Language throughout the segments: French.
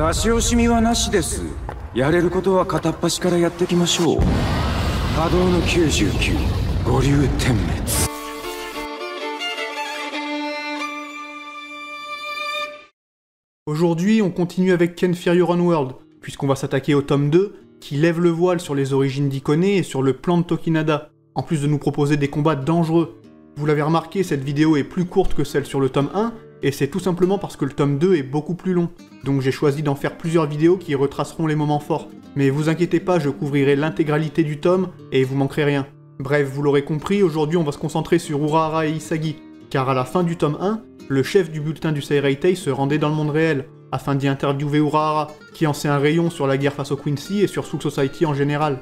出し惜しみはなしです。やれることは片っ端からやっていきましょう。波動の99、五竜点滅。Aujourd'hui, on continue avec Ken Furrier Onward, puisqu'on va s'attaquer au tome 2, qui lève le voile sur les origines d'Ikone et sur le plan de Tokinada, en plus de nous proposer des combats dangereux. Vous l'avez remarqué, cette vidéo est plus courte que celle sur le tome 1, et c'est tout simplement parce que le tome 2 est beaucoup plus long, donc j'ai choisi d'en faire plusieurs vidéos qui retraceront les moments forts. Mais vous inquiétez pas, je couvrirai l'intégralité du tome, et vous manquerez rien. Bref, vous l'aurez compris, aujourd'hui on va se concentrer sur Urahara et Isagi, car à la fin du tome 1, le chef du bulletin du Seireitei se rendait dans le monde réel, afin d'y interviewer Urahara, qui en sait un rayon sur la guerre face au Quincy et sur Soul Society en général.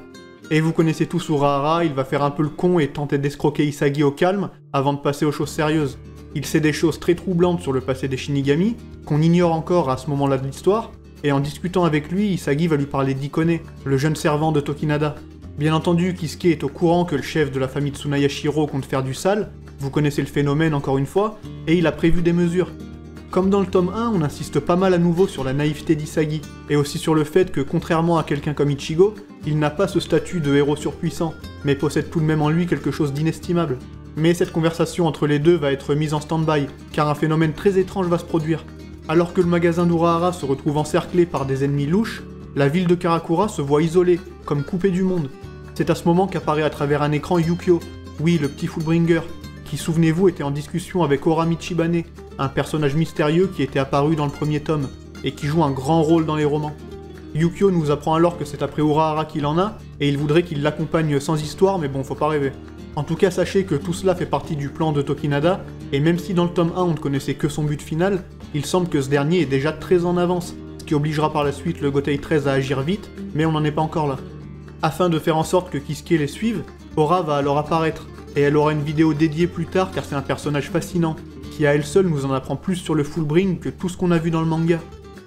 Et vous connaissez tous Urahara, il va faire un peu le con et tenter d'escroquer Isagi au calme, avant de passer aux choses sérieuses. Il sait des choses très troublantes sur le passé des Shinigami, qu'on ignore encore à ce moment-là de l'histoire, et en discutant avec lui, Isagi va lui parler d'Ikone, le jeune servant de Tokinada. Bien entendu, Kisuke est au courant que le chef de la famille Tsunayashiro compte faire du sale, vous connaissez le phénomène encore une fois, et il a prévu des mesures. Comme dans le tome 1, on insiste pas mal à nouveau sur la naïveté d'Isagi, et aussi sur le fait que, contrairement à quelqu'un comme Ichigo, il n'a pas ce statut de héros surpuissant, mais possède tout de même en lui quelque chose d'inestimable. Mais cette conversation entre les deux va être mise en stand-by, car un phénomène très étrange va se produire. Alors que le magasin d'Urahara se retrouve encerclé par des ennemis louches, la ville de Karakura se voit isolée, comme coupée du monde. C'est à ce moment qu'apparaît à travers un écran Yukio, oui, le petit Fullbringer, qui, souvenez-vous, était en discussion avec Ora Michibane, un personnage mystérieux qui était apparu dans le premier tome, et qui joue un grand rôle dans les romans. Yukio nous apprend alors que c'est après Urahara qu'il en a, et il voudrait qu'il l'accompagne sans histoire, mais bon, faut pas rêver. En tout cas, sachez que tout cela fait partie du plan de Tokinada, et même si dans le tome 1 on ne connaissait que son but final, il semble que ce dernier est déjà très en avance, ce qui obligera par la suite le Gotei 13 à agir vite, mais on n'en est pas encore là. Afin de faire en sorte que Kisuke les suive, Ora va alors apparaître, et elle aura une vidéo dédiée plus tard car c'est un personnage fascinant, qui à elle seule nous en apprend plus sur le Fullbring que tout ce qu'on a vu dans le manga.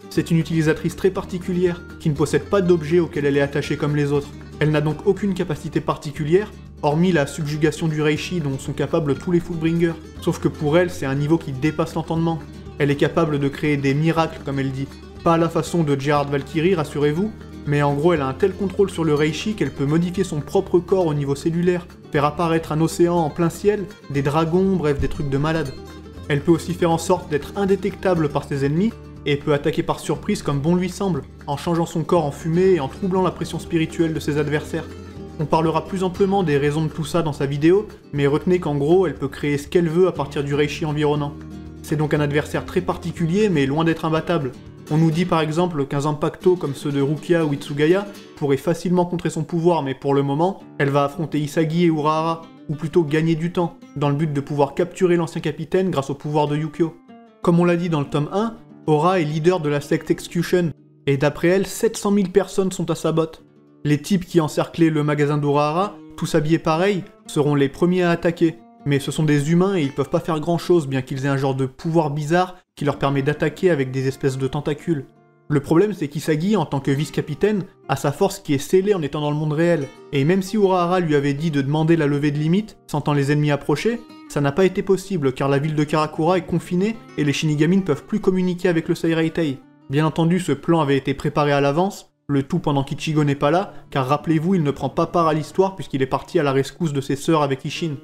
C'est une utilisatrice très particulière, qui ne possède pas d'objet auquel elle est attachée comme les autres. Elle n'a donc aucune capacité particulière, hormis la subjugation du Reishi dont sont capables tous les Fullbringers. Sauf que pour elle, c'est un niveau qui dépasse l'entendement. Elle est capable de créer des miracles, comme elle dit. Pas à la façon de Gerard Valkyrie, rassurez-vous, mais en gros elle a un tel contrôle sur le Reishi qu'elle peut modifier son propre corps au niveau cellulaire, faire apparaître un océan en plein ciel, des dragons, bref des trucs de malade. Elle peut aussi faire en sorte d'être indétectable par ses ennemis, et peut attaquer par surprise comme bon lui semble, en changeant son corps en fumée et en troublant la pression spirituelle de ses adversaires. On parlera plus amplement des raisons de tout ça dans sa vidéo, mais retenez qu'en gros elle peut créer ce qu'elle veut à partir du Reishi environnant. C'est donc un adversaire très particulier mais loin d'être imbattable. On nous dit par exemple qu'un Zanpakuto comme ceux de Rukia ou Itsugaya pourrait facilement contrer son pouvoir, mais pour le moment, elle va affronter Isagi et Urahara, ou plutôt gagner du temps, dans le but de pouvoir capturer l'ancien capitaine grâce au pouvoir de Yukio. Comme on l'a dit dans le tome 1, Ora est leader de la secte Execution, et d'après elle, 700 000 personnes sont à sa botte. Les types qui encerclaient le magasin d'Urahara, tous habillés pareil, seront les premiers à attaquer, mais ce sont des humains et ils peuvent pas faire grand chose bien qu'ils aient un genre de pouvoir bizarre qui leur permet d'attaquer avec des espèces de tentacules. Le problème c'est qu'Isagi, en tant que vice-capitaine, a sa force qui est scellée en étant dans le monde réel, et même si Urahara lui avait dit de demander la levée de limite, sentant les ennemis approcher, ça n'a pas été possible car la ville de Karakura est confinée et les Shinigami ne peuvent plus communiquer avec le Seireitei. Bien entendu, ce plan avait été préparé à l'avance, le tout pendant qu'Ichigo n'est pas là, car rappelez-vous, il ne prend pas part à l'histoire puisqu'il est parti à la rescousse de ses sœurs avec Isshin.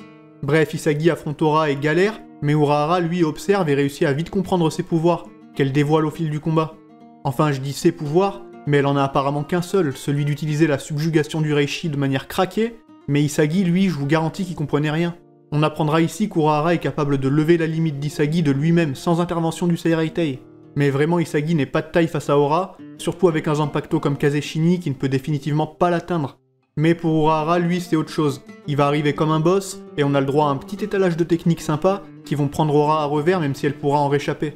Bref, Isagi affronte Ora et galère, mais Urahara lui observe et réussit à vite comprendre ses pouvoirs, qu'elle dévoile au fil du combat. Enfin, je dis ses pouvoirs, mais elle en a apparemment qu'un seul, celui d'utiliser la subjugation du Reishi de manière craquée, mais Isagi, lui, je vous garantis qu'il comprenait rien. On apprendra ici qu'Urahara est capable de lever la limite d'Isagi de lui-même sans intervention du Seireitei. Mais vraiment, Isagi n'est pas de taille face à Ora, surtout avec un Zanpakuto comme Kazeshini qui ne peut définitivement pas l'atteindre. Mais pour Urahara, lui, c'est autre chose. Il va arriver comme un boss, et on a le droit à un petit étalage de techniques sympas qui vont prendre Ora à revers même si elle pourra en réchapper.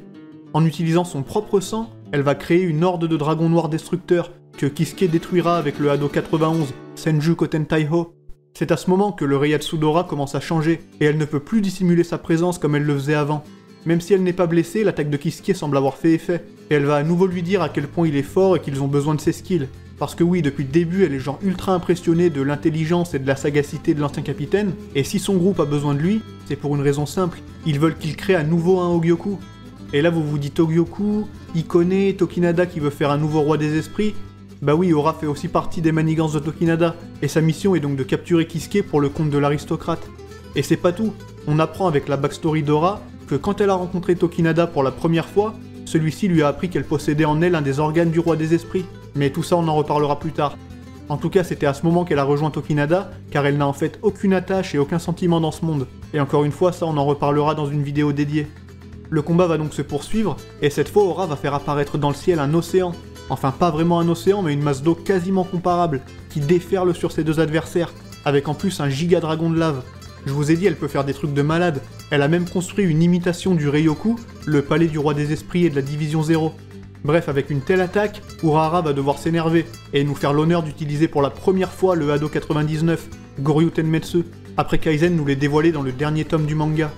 En utilisant son propre sang, elle va créer une horde de dragons noirs destructeurs que Kisuke détruira avec le Hado 91, Senju Koten Taiho. C'est à ce moment que le Reiatsu d'Ora commence à changer, et elle ne peut plus dissimuler sa présence comme elle le faisait avant. Même si elle n'est pas blessée, l'attaque de Kisuke semble avoir fait effet, et elle va à nouveau lui dire à quel point il est fort et qu'ils ont besoin de ses skills. Parce que oui, depuis le début, elle est genre ultra impressionnée de l'intelligence et de la sagacité de l'ancien capitaine, et si son groupe a besoin de lui, c'est pour une raison simple, ils veulent qu'il crée à nouveau un Hogyoku. Et là vous vous dites Togyoku, Ikone, Tokinada qui veut faire un nouveau roi des esprits. Bah oui, Aura fait aussi partie des manigances de Tokinada, et sa mission est donc de capturer Kisuke pour le compte de l'aristocrate. Et c'est pas tout, on apprend avec la backstory d'Aura que quand elle a rencontré Tokinada pour la première fois, celui-ci lui a appris qu'elle possédait en elle un des organes du roi des esprits. Mais tout ça on en reparlera plus tard. En tout cas, c'était à ce moment qu'elle a rejoint Tokinada, car elle n'a en fait aucune attache et aucun sentiment dans ce monde. Et encore une fois, ça on en reparlera dans une vidéo dédiée. Le combat va donc se poursuivre, et cette fois Aura va faire apparaître dans le ciel un océan. Enfin pas vraiment un océan, mais une masse d'eau quasiment comparable, qui déferle sur ses deux adversaires, avec en plus un giga dragon de lave. Je vous ai dit, elle peut faire des trucs de malade. Elle a même construit une imitation du Ryoku, le palais du roi des esprits et de la division 0. Bref, avec une telle attaque, Urahara va devoir s'énerver, et nous faire l'honneur d'utiliser pour la première fois le Hado 99, Goryu Tenmetsu, après qu'Aizen nous l'ait dévoilé dans le dernier tome du manga.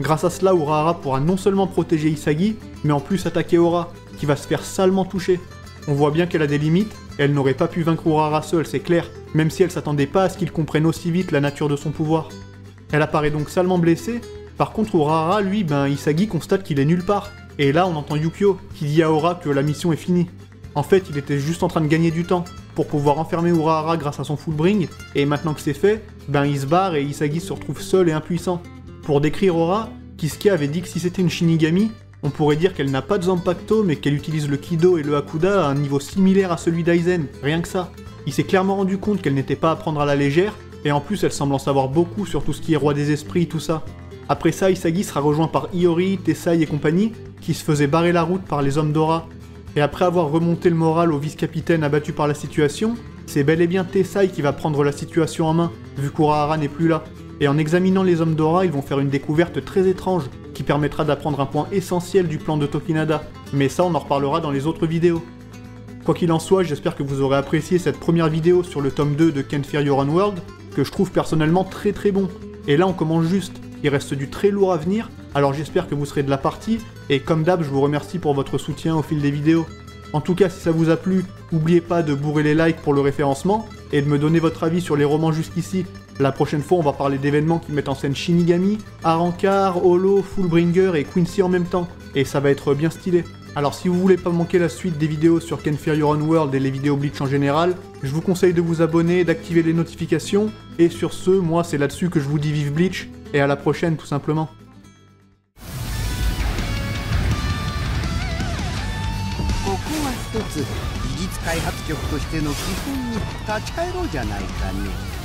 Grâce à cela, Urahara pourra non seulement protéger Isagi, mais en plus attaquer Aura, qui va se faire salement toucher. On voit bien qu'elle a des limites, et elle n'aurait pas pu vaincre Urahara seule, c'est clair, même si elle s'attendait pas à ce qu'il comprenne aussi vite la nature de son pouvoir. Elle apparaît donc salement blessée, par contre Urahara, lui, Isagi constate qu'il est nulle part. Et là, on entend Yukio, qui dit à Aura que la mission est finie. En fait, il était juste en train de gagner du temps, pour pouvoir enfermer Urahara grâce à son Fullbring, et maintenant que c'est fait, il se barre et Isagi se retrouve seul et impuissant. Pour décrire Aura, Kisuke avait dit que si c'était une Shinigami, on pourrait dire qu'elle n'a pas de Zanpakuto, mais qu'elle utilise le Kido et le Hakuda à un niveau similaire à celui d'Aizen, rien que ça. Il s'est clairement rendu compte qu'elle n'était pas à prendre à la légère, et en plus elle semble en savoir beaucoup sur tout ce qui est roi des esprits, tout ça. Après ça, Isagi sera rejoint par Iori, Tessai et compagnie, qui se faisaient barrer la route par les hommes d'Aura. Et après avoir remonté le moral au vice-capitaine abattu par la situation, c'est bel et bien Tessai qui va prendre la situation en main, vu qu'Urahara n'est plus là. Et en examinant les hommes d'Aura, ils vont faire une découverte très étrange, qui permettra d'apprendre un point essentiel du plan de Tokinada. Mais ça, on en reparlera dans les autres vidéos. Quoi qu'il en soit, j'espère que vous aurez apprécié cette première vidéo sur le tome 2 de Can't Fear Your Own World, que je trouve personnellement très très bon. Et là, on commence juste. Il reste du très lourd à venir, alors j'espère que vous serez de la partie, et comme d'hab, je vous remercie pour votre soutien au fil des vidéos. En tout cas, si ça vous a plu, n'oubliez pas de bourrer les likes pour le référencement, et de me donner votre avis sur les romans jusqu'ici. La prochaine fois, on va parler d'événements qui mettent en scène Shinigami, Arrancar, Holo, Fullbringer et Quincy en même temps, et ça va être bien stylé. Alors si vous voulez pas manquer la suite des vidéos sur Can't Fear Your Own World et les vidéos Bleach en général, je vous conseille de vous abonner, d'activer les notifications, et sur ce, moi c'est là-dessus que je vous dis vive Bleach, et à la prochaine tout simplement. ここは一つ技術開発局としての基本に立ち返ろうじゃないかね。